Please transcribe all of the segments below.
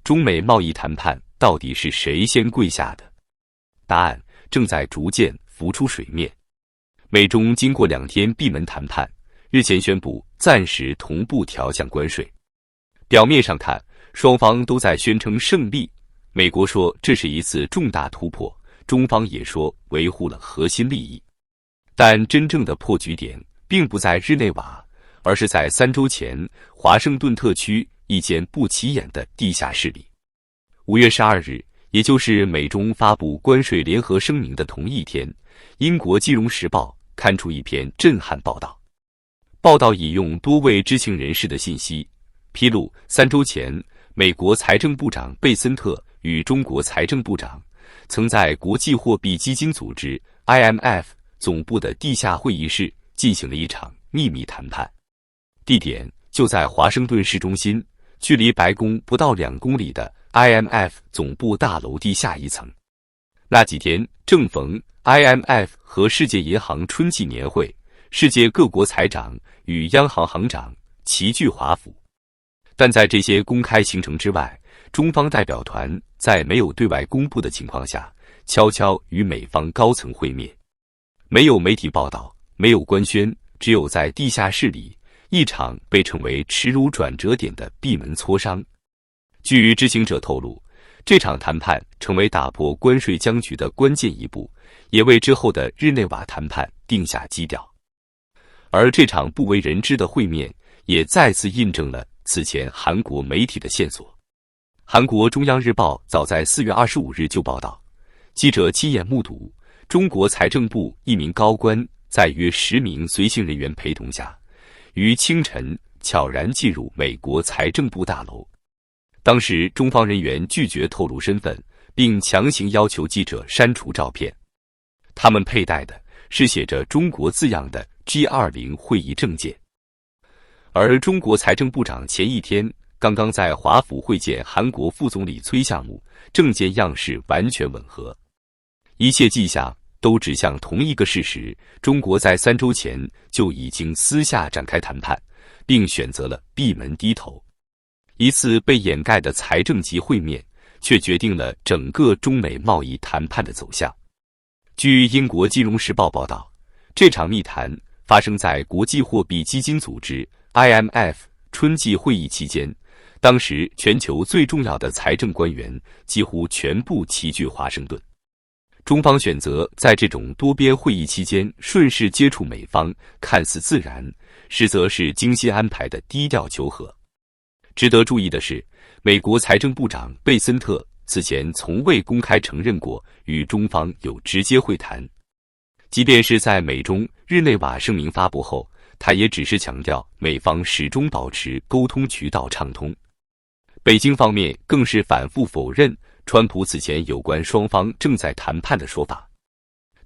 中美贸易谈判到底是谁先跪下的？答案正在逐渐浮出水面。美中经过2天闭门谈判，日前宣布暂时同步调降关税。表面上看，双方都在宣称胜利。美国说这是一次重大突破，中方也说维护了核心利益。但真正的破局点并不在日内瓦，而是在3周前华盛顿特区一间不起眼的地下室里。5月12日，也就是美中发布关税联合声明的同一天，英国金融时报刊出一篇震撼报道。报道引用多位知情人士的信息，披露3周前，美国财政部长贝森特与中国财政部长曾在国际货币基金组织 IMF 总部的地下会议室进行了一场秘密谈判，地点就在华盛顿市中心，距离白宫不到2公里的 IMF 总部大楼地下1层。那几天正逢 IMF 和世界银行春季年会，世界各国财长与央行行长齐聚华府。但在这些公开行程之外，中方代表团在没有对外公布的情况下，悄悄与美方高层会面。没有媒体报道，没有官宣，只有在地下室里一场被称为耻辱转折点的闭门磋商。据知情者透露，这场谈判成为打破关税僵局的关键一步，也为之后的日内瓦谈判定下基调。而这场不为人知的会面，也再次印证了此前韩国媒体的线索。韩国中央日报早在4月25日就报道，记者亲眼目睹中国财政部一名高官在约10名随行人员陪同下，于清晨悄然进入美国财政部大楼。当时中方人员拒绝透露身份，并强行要求记者删除照片。他们佩戴的是写着中国字样的 G20 会议证件。而中国财政部长前一天刚刚在华府会见韩国副总理崔相木，证件样式完全吻合。一切迹象都指向同一个事实：中国在3周前就已经私下展开谈判，并选择了闭门低头。一次被掩盖的财政级会面，却决定了整个中美贸易谈判的走向。据英国金融时报报道，这场密谈发生在国际货币基金组织 IMF 春季会议期间，当时全球最重要的财政官员几乎全部齐聚华盛顿。中方选择在这种多边会议期间顺势接触美方，看似自然，实则是精心安排的低调求和。值得注意的是，美国财政部长贝森特此前从未公开承认过与中方有直接会谈，即便是在美中日内瓦声明发布后，他也只是强调美方始终保持沟通渠道畅通。北京方面更是反复否认川普此前有关双方正在谈判的说法，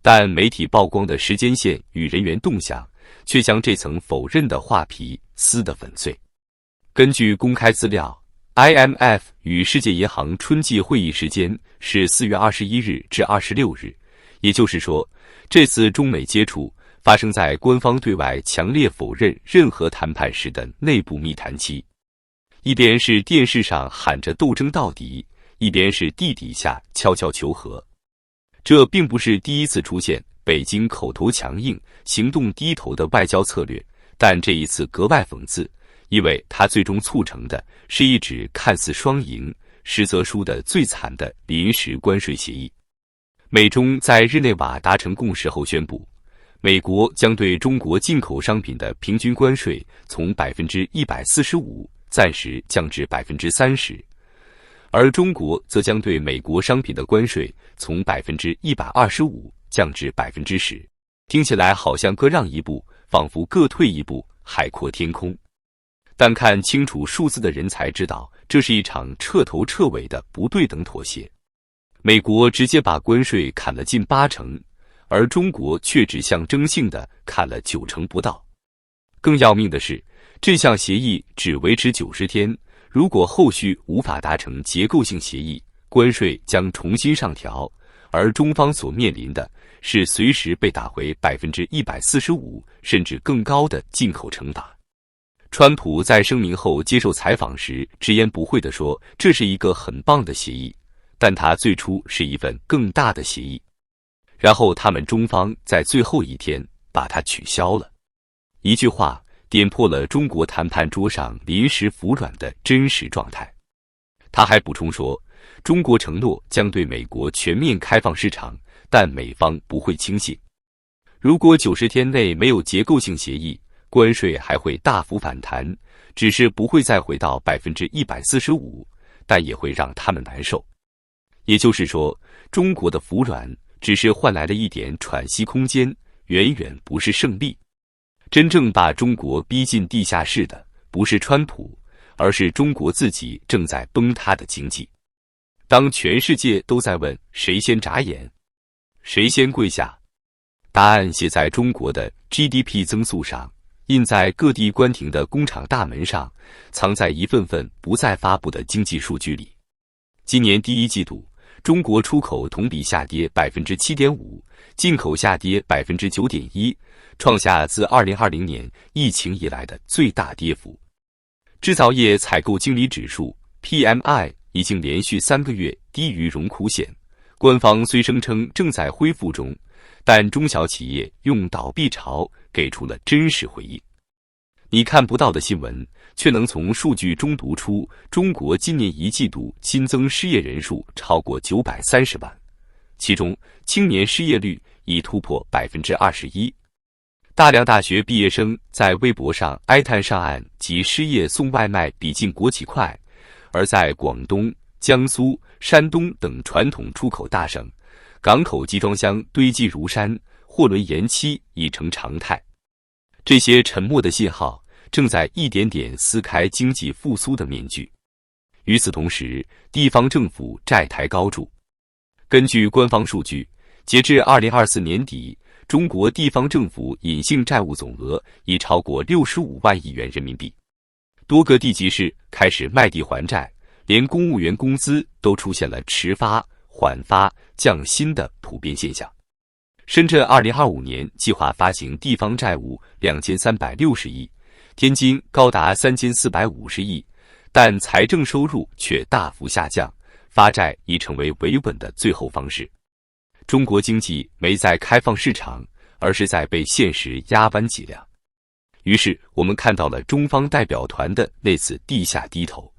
但媒体曝光的时间线与人员动向却将这层否认的画皮撕得粉碎。根据公开资料， IMF 与世界银行春季会议时间是4月21日至26日，也就是说，这次中美接触发生在官方对外强烈否认任何谈判时的内部密谈期。一边是电视上喊着斗争到底，一边是地底下悄悄求和。这并不是第一次出现北京口头强硬、行动低头的外交策略，但这一次格外讽刺，因为它最终促成的是一纸看似双赢，实则输得最惨的临时关税协议。美中在日内瓦达成共识后宣布，美国将对中国进口商品的平均关税从 145% 暂时降至 30%， 而中国则将对美国商品的关税从 125% 降至 10%。 听起来好像各让一步，仿佛各退一步，海阔天空。但看清楚数字的人才知道，这是一场彻头彻尾的不对等妥协。美国直接把关税砍了近80%，而中国却只象征性的砍了90%不到。更要命的是，这项协议只维持90天，如果后续无法达成结构性协议，关税将重新上调，而中方所面临的是随时被打回 145% 甚至更高的进口惩罚。川普在声明后接受采访时直言不讳地说，这是一个很棒的协议，但它最初是一份更大的协议。然后他们中方在最后一天把它取消了。一句话点破了中国谈判桌上临时服软的真实状态。他还补充说，中国承诺将对美国全面开放市场，但美方不会轻信。如果90天内没有结构性协议，关税还会大幅反弹，只是不会再回到145%，但也会让他们难受。也就是说，中国的服软只是换来了一点喘息空间，远远不是胜利。真正把中国逼进地下室的，不是川普，而是中国自己正在崩塌的经济。当全世界都在问谁先眨眼，谁先跪下，答案写在中国的 GDP 增速上，印在各地关停的工厂大门上，藏在一份份不再发布的经济数据里。今年第一季度，中国出口同比下跌 7.5%， 进口下跌 9.1%， 创下自2020年疫情以来的最大跌幅。制造业采购经理指数 PMI 已经连续3个月低于荣枯线，官方虽声称正在恢复中，但中小企业用倒闭潮给出了真实回应。你看不到的新闻，却能从数据中读出，中国今年一季度新增失业人数超过930万，其中青年失业率已突破 21%。大量大学毕业生在微博上哀叹上岸及失业送外卖比进国企快，而在广东、江苏、山东等传统出口大省，港口集装箱堆积如山，货轮延期已成常态。这些沉默的信号正在一点点撕开经济复苏的面具。与此同时，地方政府债台高筑。根据官方数据，截至2024年底，中国地方政府隐性债务总额已超过65万亿元人民币。多个地级市开始卖地还债，连公务员工资都出现了迟发、缓发、降薪的普遍现象。深圳2025年计划发行地方债务2360亿，天津高达3450亿，但财政收入却大幅下降，发债已成为维稳的最后方式。中国经济没在开放市场，而是在被现实压弯脊梁。于是我们看到了中方代表团的那次地下低头。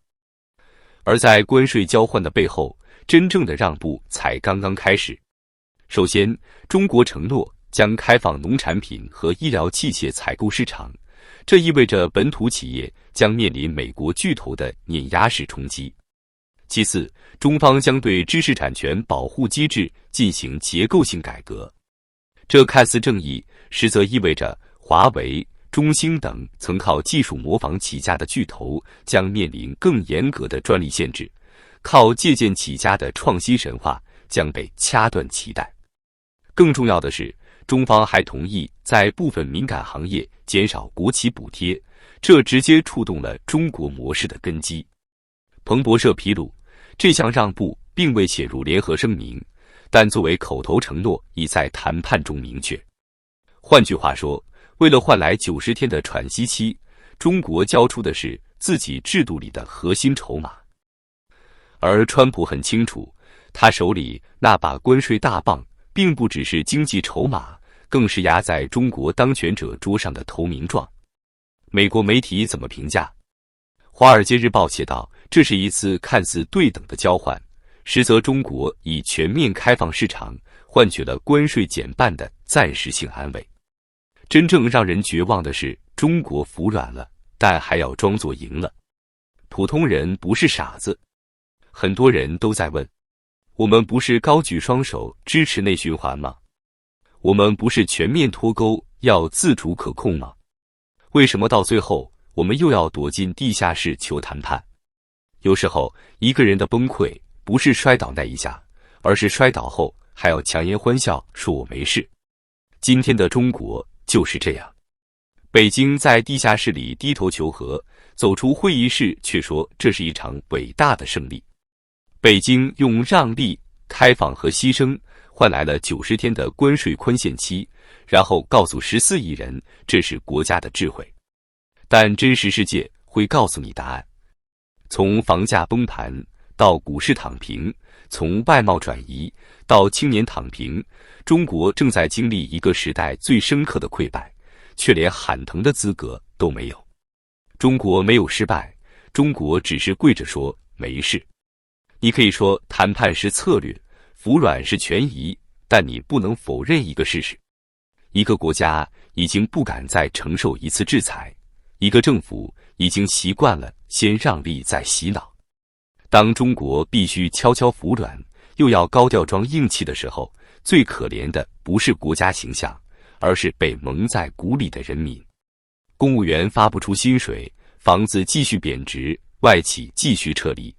而在关税交换的背后，真正的让步才刚刚开始。首先，中国承诺将开放农产品和医疗器械采购市场，这意味着本土企业将面临美国巨头的碾压式冲击。其次，中方将对知识产权保护机制进行结构性改革。这看似正义，实则意味着华为、中兴等曾靠技术模仿起家的巨头将面临更严格的专利限制，靠借鉴起家的创新神话将被掐断脐带。更重要的是，中方还同意在部分敏感行业减少国企补贴，这直接触动了中国模式的根基。彭博社披露，这项让步并未写入联合声明，但作为口头承诺已在谈判中明确。换句话说，为了换来90天的喘息期，中国交出的是自己制度里的核心筹码。而川普很清楚，他手里那把关税大棒并不只是经济筹码，更是压在中国当权者桌上的投名状。美国媒体怎么评价？《华尔街日报》写道，这是一次看似对等的交换，实则中国以全面开放市场换取了关税减半的暂时性安慰。真正让人绝望的是，中国服软了，但还要装作赢了。普通人不是傻子，很多人都在问，我们不是高举双手支持内循环吗？我们不是全面脱钩要自主可控吗？为什么到最后我们又要躲进地下室求谈判？有时候一个人的崩溃不是摔倒那一下，而是摔倒后还要强颜欢笑说我没事。今天的中国就是这样，北京在地下室里低头求和，走出会议室却说这是一场伟大的胜利。北京用让利、开放和牺牲换来了90天的关税宽限期，然后告诉14亿人这是国家的智慧。但真实世界会告诉你答案。从房价崩盘到股市躺平，从外贸转移到青年躺平，中国正在经历一个时代最深刻的溃败，却连喊疼的资格都没有。中国没有失败，中国只是跪着说没事。你可以说谈判是策略，服软是权宜，但你不能否认一个事实：一个国家已经不敢再承受一次制裁，一个政府已经习惯了先让利再洗脑。当中国必须悄悄服软，又要高调装硬气的时候，最可怜的不是国家形象，而是被蒙在鼓里的人民。公务员发不出薪水，房子继续贬值，外企继续撤离。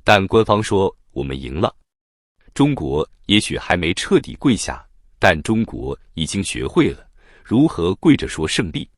但官方说我们赢了。中国也许还没彻底跪下，但中国已经学会了如何跪着说胜利。